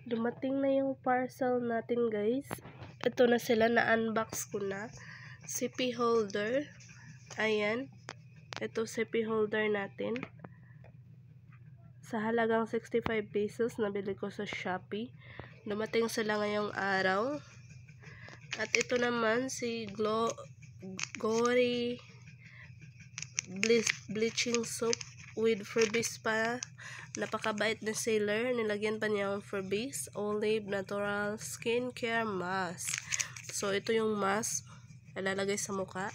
Dumating na yung parcel natin, guys. Ito na sila, na-unbox ko na. CP holder. Ayan. Ito CP holder natin. Sa halagang 65 pesos, nabili ko sa Shopee. Dumating sila ngayong araw. At ito naman si Gory bleaching soap with Febreze pa. Napakabait na seller. Nilagyan pa niya ang Febreze Olive Natural Skincare Mask. So ito yung mask ilalagay sa mukha.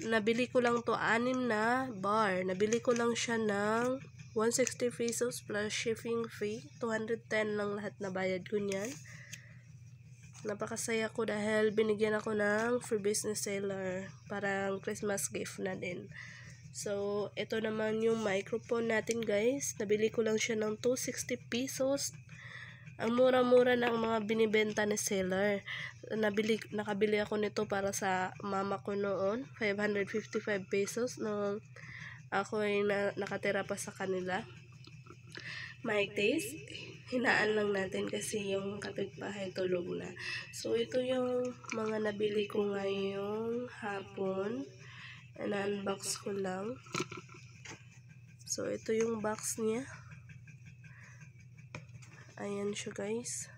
Nabili ko lang to 6 na bar. Nabili ko lang siya ng 160 pesos plus shipping fee. 210 lang lahat na bayad ko niyan. Napakasaya ko dahil binigyan ako ng Febreze na seller. Parang Christmas gift na din. So, ito naman yung microphone natin, guys. Nabili ko lang siya ng 260 pesos. Ang mura-mura ng mga binibenta ni seller. Nakabili ako nito para sa mama ko noon. 555 pesos nung ako ay nakatira pa sa kanila. Mic test. Hinaan lang natin kasi yung kapitbahay tulog na. So, ito yung mga nabili ko ngayong hapon. Na-unbox ko lang. So, ito yung box niya. Ayan siya, guys.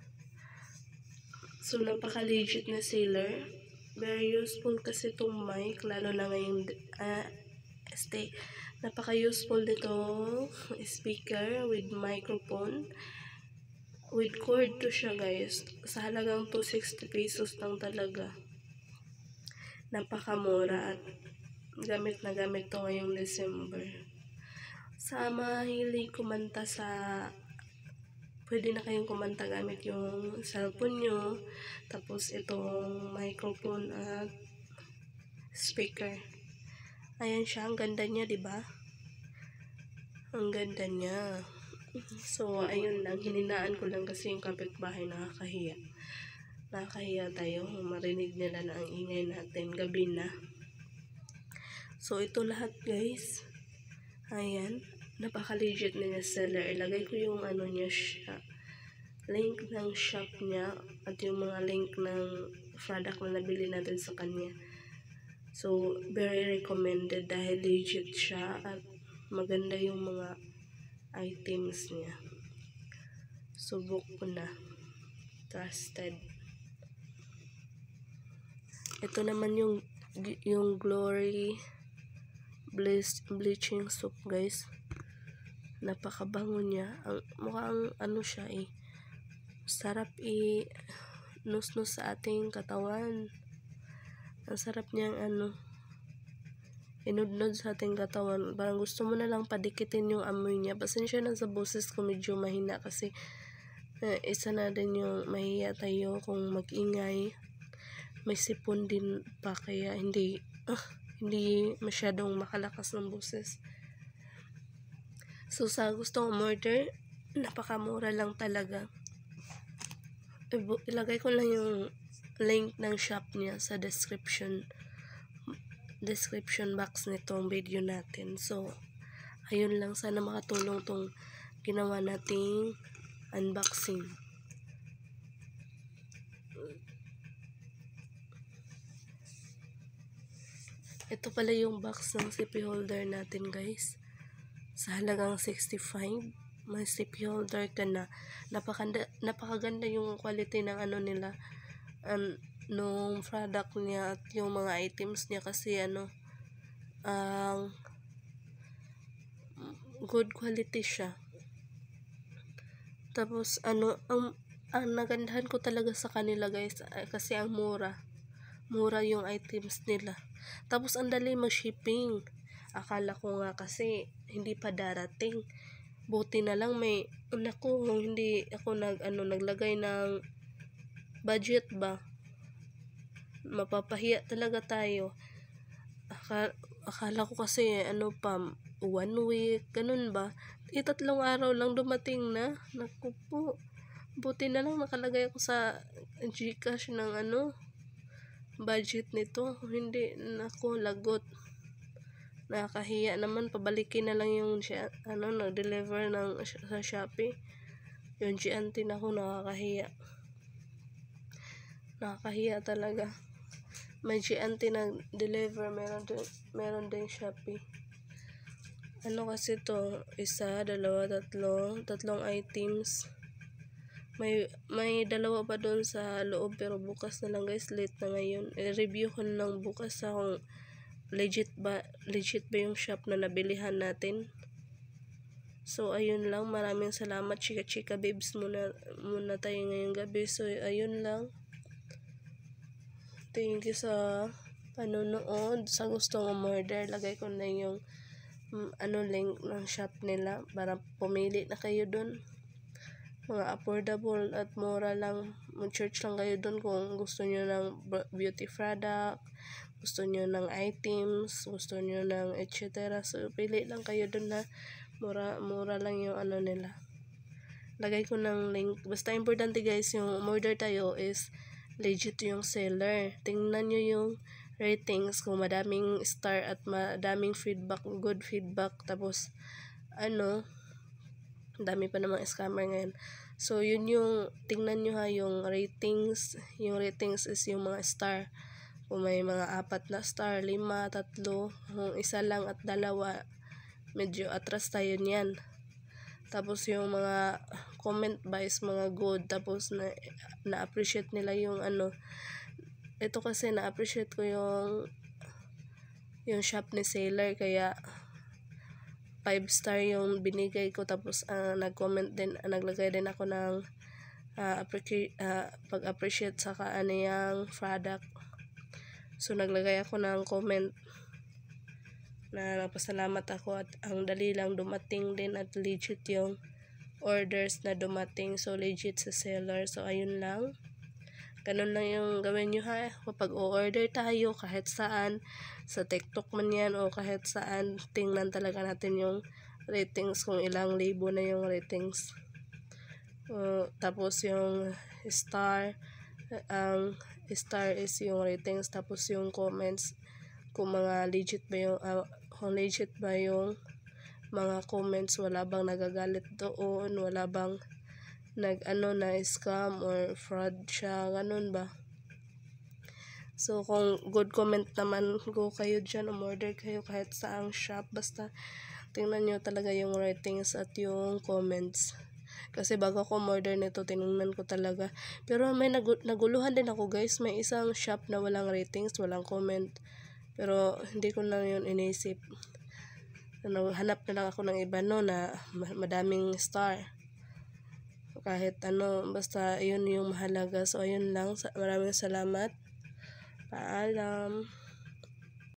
So, napaka-legit na seller. Very useful kasi itong mic. Lalo na ngayong napaka-useful nitong speaker with microphone. With cord to siya, guys. Sa halagang 260 pesos lang talaga. Napakamura at gamit na gamit to ngayong December. Sa mahilig kumanta pwede na kayong kumanta gamit yung cellphone nyo. Tapos itong microphone at speaker. Ayan siya. Ang ganda niya, diba? Ang ganda niya. So, ayun lang. Hininaan ko lang kasi yung kapitbahay nakakahiya. Nakakahiya tayo. Marinig nila na ang ingay natin. Gabi na. So, ito lahat, guys. Ayan. Napaka-legit na niya seller. Ilagay ko yung niya siya. Link ng shop niya. At yung mga link ng product na nabili natin sa kanya. So, very recommended dahil legit siya. At maganda yung mga items niya. Subok ko na. Trusted. Ito naman yung Glory bleaching soap, guys. Napakabango niya. Mukhang siya sarap nus-nus sa ating katawan. Ang sarap niyang inudnod sa ating katawan. Parang gusto mo na lang padikitin yung amoy niya. Pasensya na sa boses ko, medyo mahina kasi isa na din yung mahiya tayo kung mag-ingay. May sipon din pa kaya hindi masyadong makalakas ng boses. So, sa gustong umorder, napakamura lang talaga. Ilagay ko lang yung link ng shop niya sa description box nitong video natin. So, ayun lang. Sana makatulong tong ginawa nating unboxing. Ito pala yung box ng CP holder natin, guys. Sa halagang 65. May CP holder ka na. Napakaganda yung quality ng nila. Nung product niya at yung mga items niya kasi good quality siya. Tapos ang nagandahan ko talaga sa kanila, guys, kasi ang mura yung items nila. Tapos ang dali mag-shipping. Akala ko nga kasi hindi pa darating. Buti na lang hindi ako naglagay ng budget ba. Mapapahiya talaga tayo. Akala ko kasi 1 week, ganun ba? 3 araw lang dumating na. Naku po. Buti na lang nakalagay ako sa GCash ng budget nito. Hindi, naku, lagot. Nakakahiya naman, pabalikin na lang yung nag-deliver sa Shopee. Yung Giante na ako, nakakahiya. Nakakahiya talaga. May Giante na deliver, meron din Shopee. Ano kasi to, isa, dalawa, tatlong items. May dalawa pa doon sa loob, pero bukas na lang guys, late na ngayon. I-review ko na lang bukas kung legit ba yung shop na nabilihan natin. So ayun lang, maraming salamat chika babes, muna tayo ngayong gabi. So ayun lang, thank you sa panonood. Sa gustong umorder, lagay ko na yung link ng shop nila para pumili na kayo doon. Mga affordable at mura lang. Mag-search lang kayo doon kung gusto nyo ng beauty product, gusto nyo ng items, gusto nyo ng etc. So pili lang kayo doon na mura lang yung nila. Lagay ko ng link. Basta importante guys, yung order tayo is legit yung seller. Tingnan nyo yung ratings, kung madaming star at madaming feedback, good feedback. Tapos dami pa namang scammer ngayon. So yun yung tingnan nyo ha, yung ratings. Yung ratings is yung mga star. Kung may mga 4 na star, 5, 3, kung isa lang at 2, medyo atras tayo niyan. Tapos yung mga comment ba is mga good. Tapos na-appreciate nila yung ito kasi na-appreciate ko yung shop ni seller, kaya 5 star yung binigay ko. Tapos nag-comment din, naglagay din ako ng pag-appreciate sa kaniyang product. So naglagay ako ng comment na napasalamat ako at ang dali lang dumating din at legit yung orders na dumating. So legit sa seller. So ayun lang, ganun lang yung gawin nyo ha. Kapag o-order tayo kahit saan, sa TikTok man yan o kahit saan, tingnan talaga natin yung ratings, kung ilang libo na yung ratings. Tapos yung star, ang star is yung ratings. Tapos yung comments, kung mga legit ba yung mga comments, wala bang nagagalit doon, wala bang na scam or fraud siya, ganun ba. So kung good comment naman, go kayo dyan, umorder kayo kahit saang shop. Basta tingnan nyo talaga yung ratings at yung comments. Kasi bago ako umorder nito, tinignan ko talaga. Pero may naguluhan din ako guys. May isang shop na walang ratings, walang comment. Pero hindi ko na yun inisip. Hanap na lang ako ng iba na madaming star. Kahit basta yun yung mahalaga. So ayun lang, maraming salamat. Paalam.